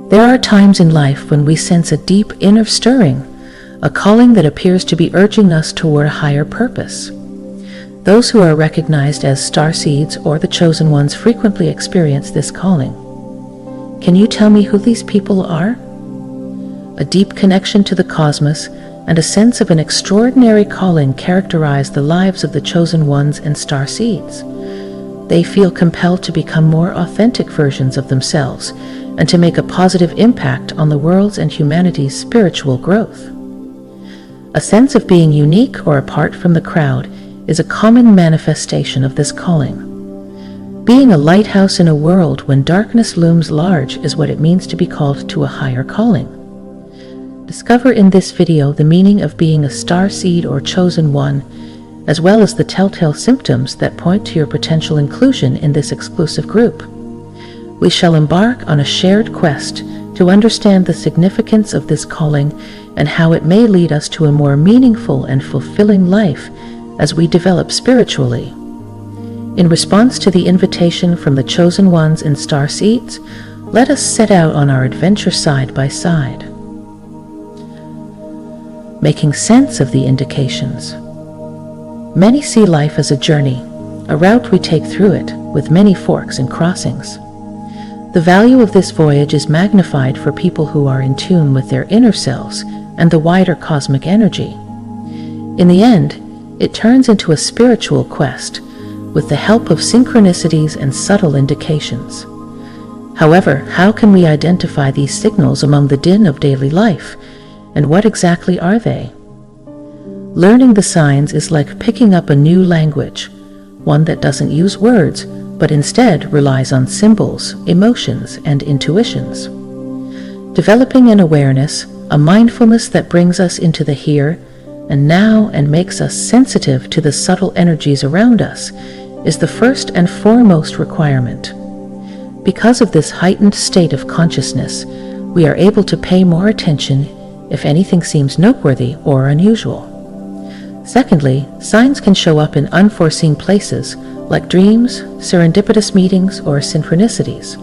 There are times in life when we sense a deep inner stirring, a calling that appears to be urging us toward a higher purpose. Those who are recognized as starseeds or the chosen ones frequently experience this calling. Can you tell me who these people are? A deep connection to the cosmos and a sense of an extraordinary calling characterize the lives of the chosen ones and starseeds. They feel compelled to become more authentic versions of themselves and to make a positive impact on the world's and humanity's spiritual growth. A sense of being unique or apart from the crowd is a common manifestation of this calling. Being a lighthouse in a world when darkness looms large is what it means to be called to a higher calling. Discover in this video the meaning of being a starseed or chosen one, as well as the telltale symptoms that point to your potential inclusion in this exclusive group. We shall embark on a shared quest to understand the significance of this calling and how it may lead us to a more meaningful and fulfilling life as we develop spiritually. In response to the invitation from the chosen ones and starseeds, let us set out on our adventure side by side. Making sense of the indications. Many see life as a journey, a route we take through it, with many forks and crossings. The value of this voyage is magnified for people who are in tune with their inner selves and the wider cosmic energy. In the end, it turns into a spiritual quest, with the help of synchronicities and subtle indications. However, how can we identify these signals among the din of daily life, and what exactly are they? Learning the signs is like picking up a new language, one that doesn't use words, but instead relies on symbols, emotions, and intuitions. Developing an awareness, a mindfulness that brings us into the here and now and makes us sensitive to the subtle energies around us, is the first and foremost requirement. Because of this heightened state of consciousness, we are able to pay more attention if anything seems noteworthy or unusual. Secondly, signs can show up in unforeseen places, like dreams, serendipitous meetings, or synchronicities.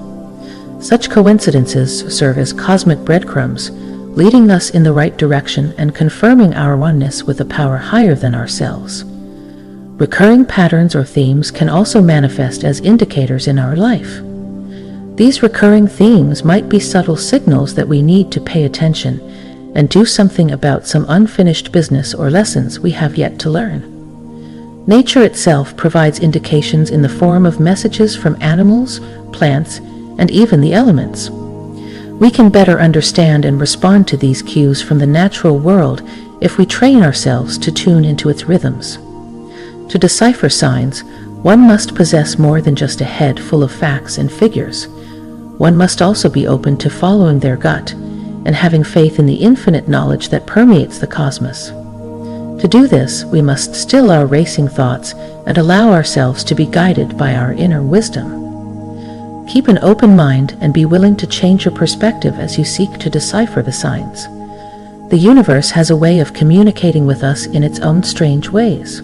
Such coincidences serve as cosmic breadcrumbs, leading us in the right direction and confirming our oneness with a power higher than ourselves. Recurring patterns or themes can also manifest as indicators in our life. These recurring themes might be subtle signals that we need to pay attention and do something about some unfinished business or lessons we have yet to learn. Nature itself provides indications in the form of messages from animals, plants, and even the elements. We can better understand and respond to these cues from the natural world if we train ourselves to tune into its rhythms. To decipher signs, one must possess more than just a head full of facts and figures. One must also be open to following their gut and having faith in the infinite knowledge that permeates the cosmos. To do this, we must still our racing thoughts and allow ourselves to be guided by our inner wisdom. Keep an open mind and be willing to change your perspective as you seek to decipher the signs. The universe has a way of communicating with us in its own strange ways.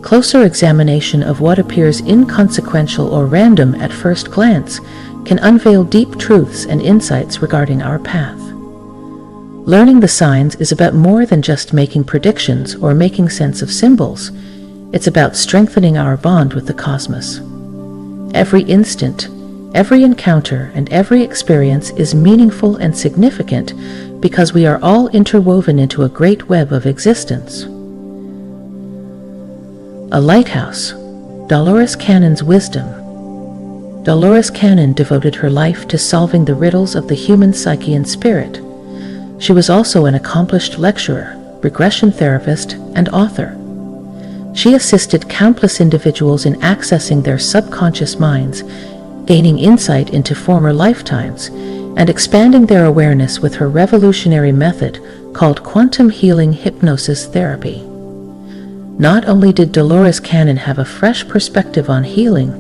Closer examination of what appears inconsequential or random at first glance can unveil deep truths and insights regarding our path. Learning the signs is about more than just making predictions or making sense of symbols. It's about strengthening our bond with the cosmos. Every instant, every encounter, and every experience is meaningful and significant because we are all interwoven into a great web of existence. A lighthouse. Dolores Cannon's wisdom. Dolores Cannon devoted her life to solving the riddles of the human psyche and spirit. She was also an accomplished lecturer, regression therapist, and author. She assisted countless individuals in accessing their subconscious minds, gaining insight into former lifetimes, and expanding their awareness with her revolutionary method called quantum healing hypnosis therapy. Not only did Dolores Cannon have a fresh perspective on healing,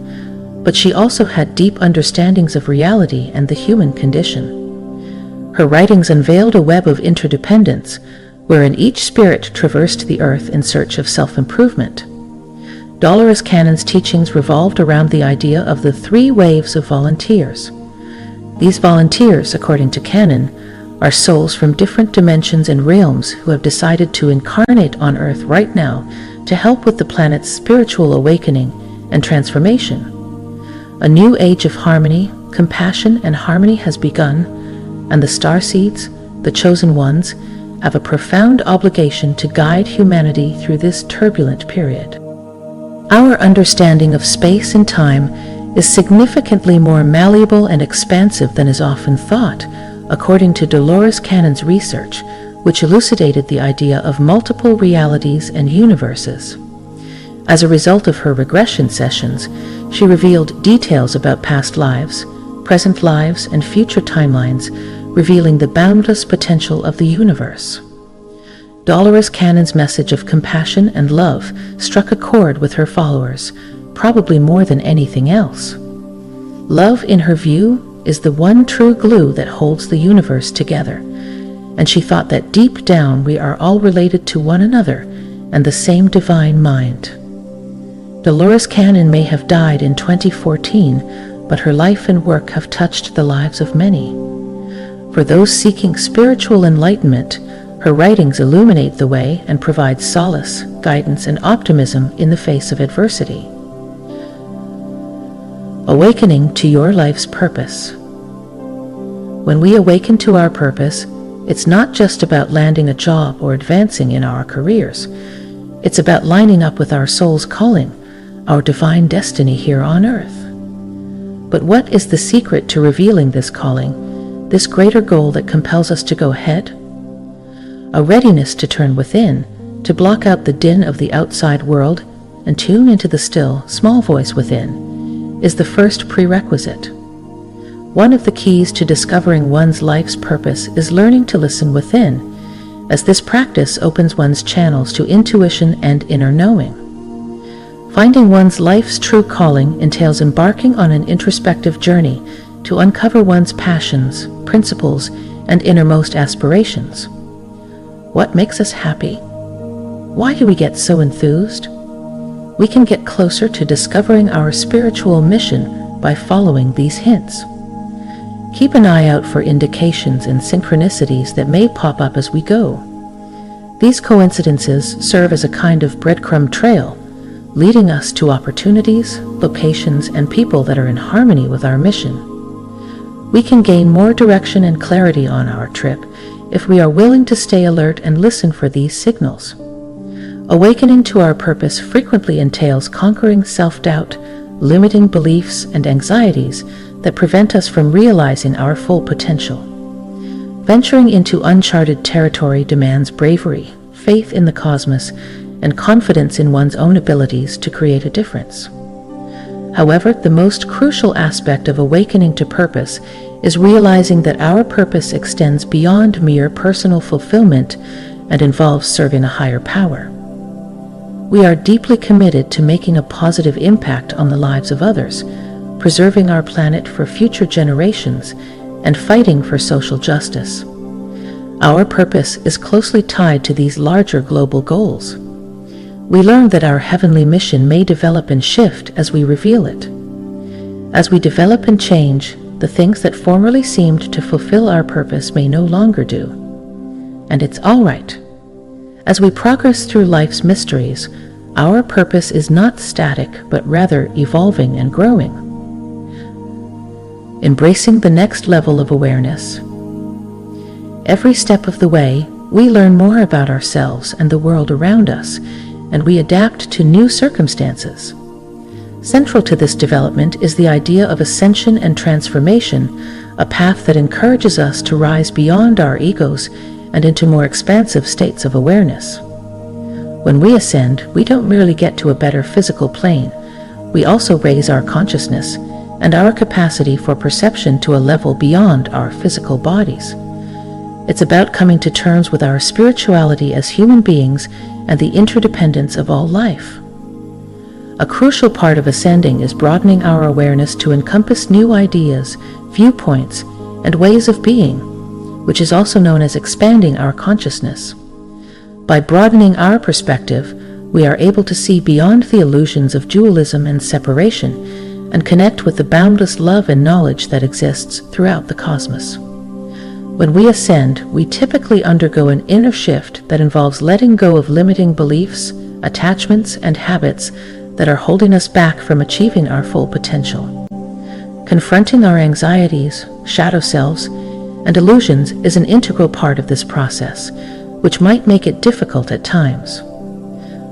but she also had deep understandings of reality and the human condition. Her writings unveiled a web of interdependence, wherein each spirit traversed the earth in search of self-improvement. Dolores Cannon's teachings revolved around the idea of the 3 waves of volunteers. These volunteers, according to canon, are souls from different dimensions and realms who have decided to incarnate on Earth right now to help with the planet's spiritual awakening and transformation. A new age of harmony, compassion, and harmony has begun, and the Starseeds, the chosen ones, have a profound obligation to guide humanity through this turbulent period. Our understanding of space and time is significantly more malleable and expansive than is often thought, according to Dolores Cannon's research, which elucidated the idea of multiple realities and universes. As a result of her regression sessions, she revealed details about past lives, present lives, and future timelines, revealing the boundless potential of the universe. Dolores Cannon's message of compassion and love struck a chord with her followers, probably more than anything else. Love, in her view, is the one true glue that holds the universe together, and she thought that deep down we are all related to one another and the same divine mind. Dolores Cannon may have died in 2014, but her life and work have touched the lives of many. For those seeking spiritual enlightenment, her writings illuminate the way and provide solace, guidance, and optimism in the face of adversity. Awakening to your life's purpose. When we awaken to our purpose, it's not just about landing a job or advancing in our careers. It's about lining up with our soul's calling, our divine destiny here on earth. But what is the secret to revealing this calling, this greater goal that compels us to go ahead? A readiness to turn within, to block out the din of the outside world and tune into the still, small voice within, is the first prerequisite. One of the keys to discovering one's life's purpose is learning to listen within, as this practice opens one's channels to intuition and inner knowing. Finding one's life's true calling entails embarking on an introspective journey to uncover one's passions, principles, and innermost aspirations. What makes us happy? Why do we get so enthused? We can get closer to discovering our spiritual mission by following these hints. Keep an eye out for indications and synchronicities that may pop up as we go. These coincidences serve as a kind of breadcrumb trail, leading us to opportunities, locations, and people that are in harmony with our mission. We can gain more direction and clarity on our trip if we are willing to stay alert and listen for these signals. Awakening to our purpose frequently entails conquering self-doubt, limiting beliefs, and anxieties that prevent us from realizing our full potential. Venturing into uncharted territory demands bravery, faith in the cosmos, and confidence in one's own abilities to create a difference. However, the most crucial aspect of awakening to purpose is realizing that our purpose extends beyond mere personal fulfillment and involves serving a higher power. We are deeply committed to making a positive impact on the lives of others, preserving our planet for future generations, and fighting for social justice. Our purpose is closely tied to these larger global goals. We learn that our heavenly mission may develop and shift as we reveal it. As we develop and change, the things that formerly seemed to fulfill our purpose may no longer do. And it's all right. As we progress through life's mysteries, our purpose is not static, but rather evolving and growing. Embracing the next level of awareness. Every step of the way, we learn more about ourselves and the world around us, and we adapt to new circumstances. Central to this development is the idea of ascension and transformation, a path that encourages us to rise beyond our egos and into more expansive states of awareness. When we ascend, we don't merely get to a better physical plane, we also raise our consciousness and our capacity for perception to a level beyond our physical bodies. It's about coming to terms with our spirituality as human beings and the interdependence of all life. A crucial part of ascending is broadening our awareness to encompass new ideas, viewpoints, and ways of being, which is also known as expanding our consciousness. By broadening our perspective, we are able to see beyond the illusions of dualism and separation and connect with the boundless love and knowledge that exists throughout the cosmos. When we ascend, we typically undergo an inner shift that involves letting go of limiting beliefs, attachments, and habits that are holding us back from achieving our full potential. Confronting our anxieties, shadow selves, and illusions is an integral part of this process, which might make it difficult at times.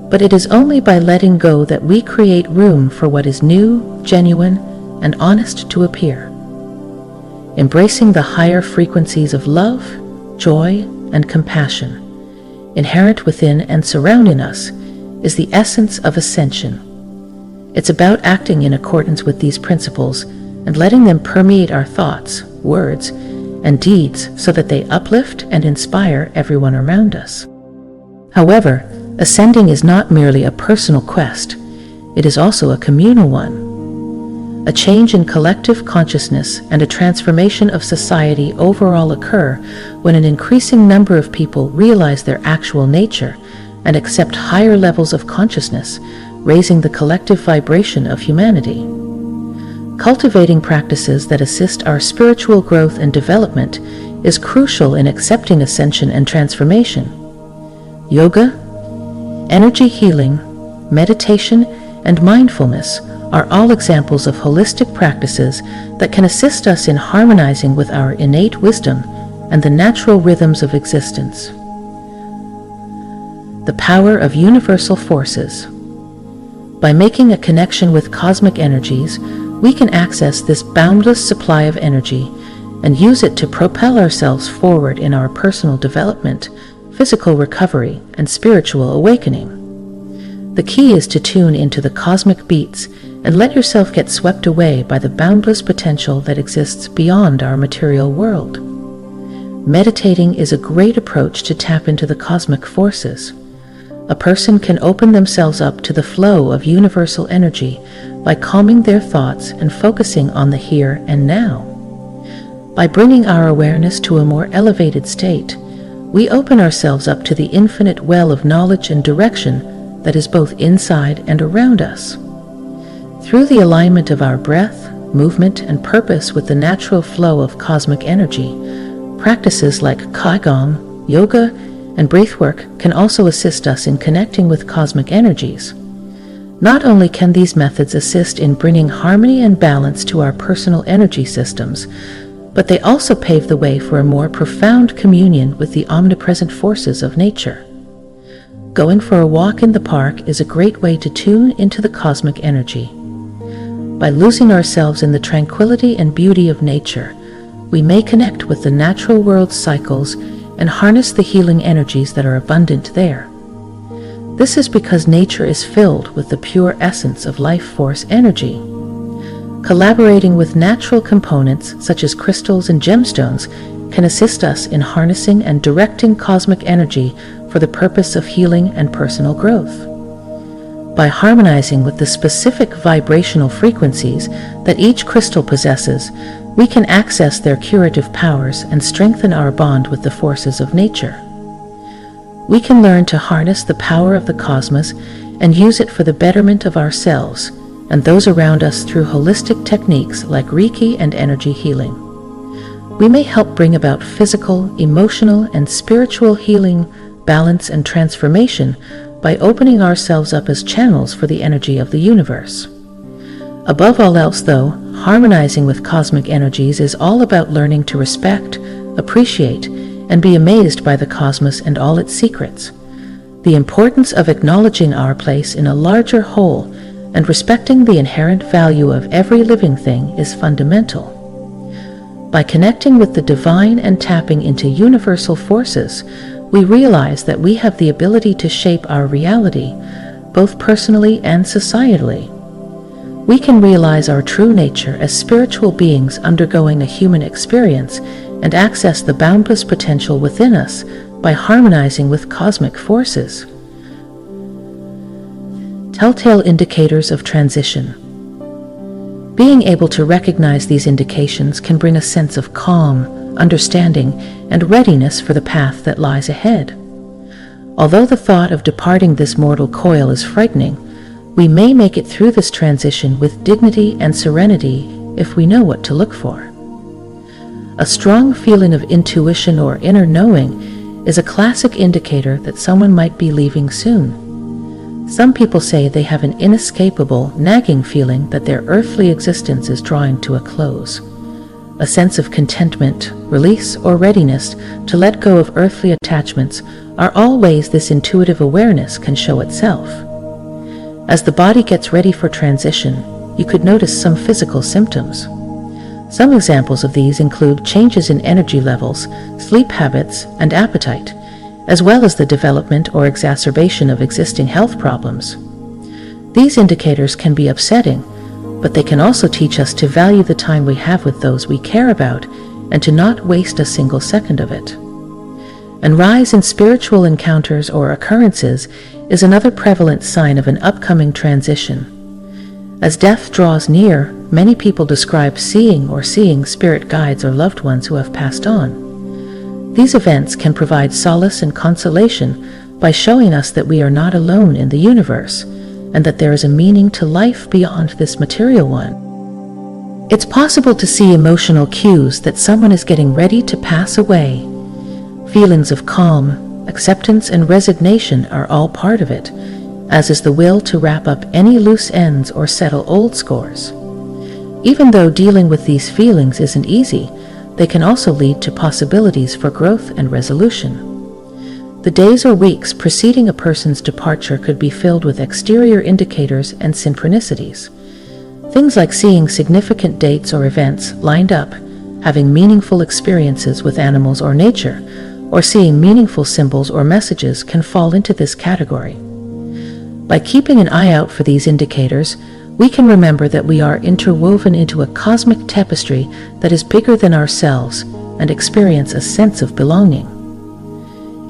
But it is only by letting go that we create room for what is new, genuine, and honest to appear. Embracing the higher frequencies of love, joy, and compassion inherent within and surrounding us is the essence of ascension. It's about acting in accordance with these principles and letting them permeate our thoughts, words, and deeds so that they uplift and inspire everyone around us. However, ascending is not merely a personal quest, it is also a communal one. A change in collective consciousness and a transformation of society overall occur when an increasing number of people realize their actual nature and accept higher levels of consciousness, raising the collective vibration of humanity. Cultivating practices that assist our spiritual growth and development is crucial in accepting ascension and transformation. Yoga, energy healing, meditation, and mindfulness are all examples of holistic practices that can assist us in harmonizing with our innate wisdom and the natural rhythms of existence. The power of universal forces. By making a connection with cosmic energies, we can access this boundless supply of energy and use it to propel ourselves forward in our personal development, physical recovery, and spiritual awakening. The key is to tune into the cosmic beats and let yourself get swept away by the boundless potential that exists beyond our material world. Meditating is a great approach to tap into the cosmic forces. A person can open themselves up to the flow of universal energy by calming their thoughts and focusing on the here and now. By bringing our awareness to a more elevated state, we open ourselves up to the infinite well of knowledge and direction that is both inside and around us. Through the alignment of our breath, movement, and purpose with the natural flow of cosmic energy, practices like Qigong, yoga, and breathwork can also assist us in connecting with cosmic energies. Not only can these methods assist in bringing harmony and balance to our personal energy systems, but they also pave the way for a more profound communion with the omnipresent forces of nature. Going for a walk in the park is a great way to tune into the cosmic energy. By losing ourselves in the tranquility and beauty of nature, we may connect with the natural world's cycles and harness the healing energies that are abundant there. This is because nature is filled with the pure essence of life force energy. Collaborating with natural components such as crystals and gemstones can assist us in harnessing and directing cosmic energy for the purpose of healing and personal growth. By harmonizing with the specific vibrational frequencies that each crystal possesses, we can access their curative powers and strengthen our bond with the forces of nature. We can learn to harness the power of the cosmos and use it for the betterment of ourselves and those around us through holistic techniques like Reiki and energy healing. We may help bring about physical, emotional, and spiritual healing, balance, and transformation by opening ourselves up as channels for the energy of the universe. Above all else, though, harmonizing with cosmic energies is all about learning to respect, appreciate, and be amazed by the cosmos and all its secrets. The importance of acknowledging our place in a larger whole and respecting the inherent value of every living thing is fundamental. By connecting with the divine and tapping into universal forces, we realize that we have the ability to shape our reality, both personally and societally. We can realize our true nature as spiritual beings undergoing a human experience and access the boundless potential within us by harmonizing with cosmic forces. Telltale indicators of transition. Being able to recognize these indications can bring a sense of calm, understanding, and readiness for the path that lies ahead. Although the thought of departing this mortal coil is frightening, We may make it through this transition with dignity and serenity if we know what to look for. A strong feeling of intuition or inner knowing is a classic indicator that someone might be leaving soon. Some people say they have an inescapable, nagging feeling that their earthly existence is drawing to a close. A sense of contentment, release, or readiness to let go of earthly attachments are all ways this intuitive awareness can show itself. As the body gets ready for transition, you could notice some physical symptoms. Some examples of these include changes in energy levels, sleep habits, and appetite, as well as the development or exacerbation of existing health problems. These indicators can be upsetting, but they can also teach us to value the time we have with those we care about and to not waste a single second of it. And rise in spiritual encounters or occurrences is another prevalent sign of an upcoming transition. As death draws near, many people describe seeing spirit guides or loved ones who have passed on. These events can provide solace and consolation by showing us that we are not alone in the universe, and that there is a meaning to life beyond this material one. It's possible to see emotional cues that someone is getting ready to pass away. Feelings of calm, acceptance, and resignation are all part of it, as is the will to wrap up any loose ends or settle old scores. Even though dealing with these feelings isn't easy, they can also lead to possibilities for growth and resolution. The days or weeks preceding a person's departure could be filled with exterior indicators and synchronicities. Things like seeing significant dates or events lined up, having meaningful experiences with animals or nature, or seeing meaningful symbols or messages can fall into this category. By keeping an eye out for these indicators, we can remember that we are interwoven into a cosmic tapestry that is bigger than ourselves and experience a sense of belonging.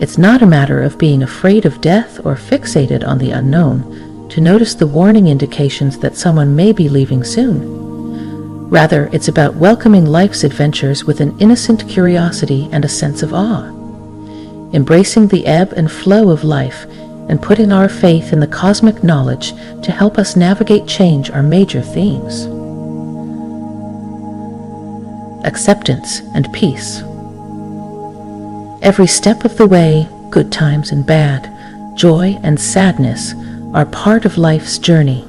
It's not a matter of being afraid of death or fixated on the unknown to notice the warning indications that someone may be leaving soon. Rather, it's about welcoming life's adventures with an innocent curiosity and a sense of awe. Embracing the ebb and flow of life and putting our faith in the cosmic knowledge to help us navigate change are major themes. Acceptance and peace. Every step of the way, good times and bad, joy and sadness, are part of life's journey.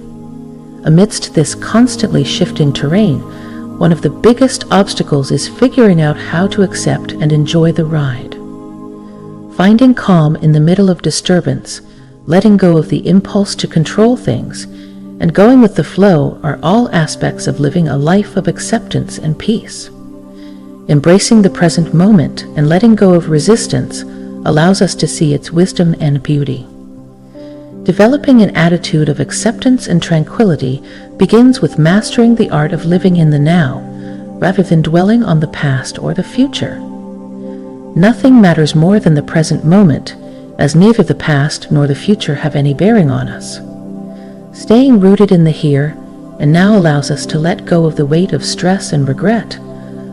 Amidst this constantly shifting terrain, one of the biggest obstacles is figuring out how to accept and enjoy the ride. Finding calm in the middle of disturbance, letting go of the impulse to control things, and going with the flow are all aspects of living a life of acceptance and peace. Embracing the present moment and letting go of resistance allows us to see its wisdom and beauty. Developing an attitude of acceptance and tranquility begins with mastering the art of living in the now, rather than dwelling on the past or the future. Nothing matters more than the present moment, as neither the past nor the future have any bearing on us. Staying rooted in the here and now allows us to let go of the weight of stress and regret,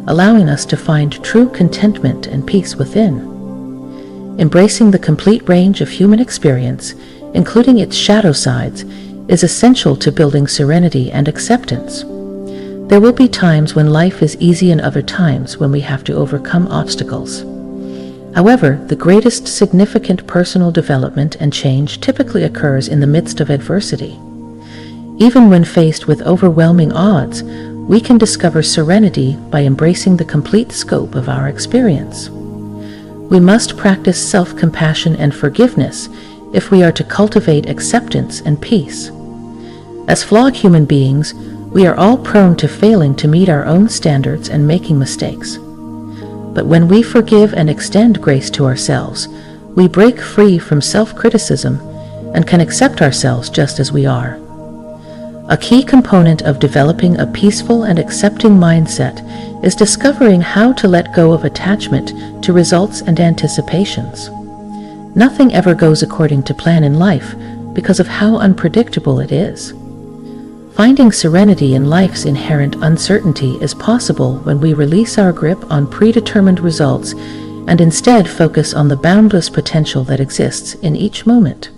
allowing us to find true contentment and peace within. Embracing the complete range of human experience, including its shadow sides, is essential to building serenity and acceptance. There will be times when life is easy and other times when we have to overcome obstacles. However, the greatest significant personal development and change typically occurs in the midst of adversity. Even when faced with overwhelming odds, we can discover serenity by embracing the complete scope of our experience. We must practice self-compassion and forgiveness if we are to cultivate acceptance and peace. As flawed human beings, we are all prone to failing to meet our own standards and making mistakes. But when we forgive and extend grace to ourselves, we break free from self-criticism and can accept ourselves just as we are. A key component of developing a peaceful and accepting mindset is discovering how to let go of attachment to results and anticipations. Nothing ever goes according to plan in life because of how unpredictable it is. Finding serenity in life's inherent uncertainty is possible when we release our grip on predetermined results and instead focus on the boundless potential that exists in each moment.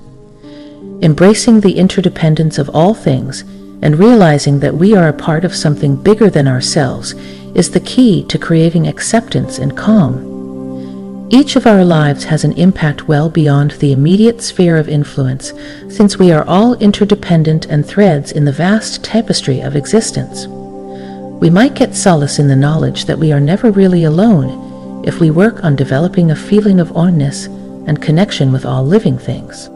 Embracing the interdependence of all things and realizing that we are a part of something bigger than ourselves is the key to creating acceptance and calm. Each of our lives has an impact well beyond the immediate sphere of influence, since we are all interdependent and threads in the vast tapestry of existence. We might get solace in the knowledge that we are never really alone if we work on developing a feeling of oneness and connection with all living things.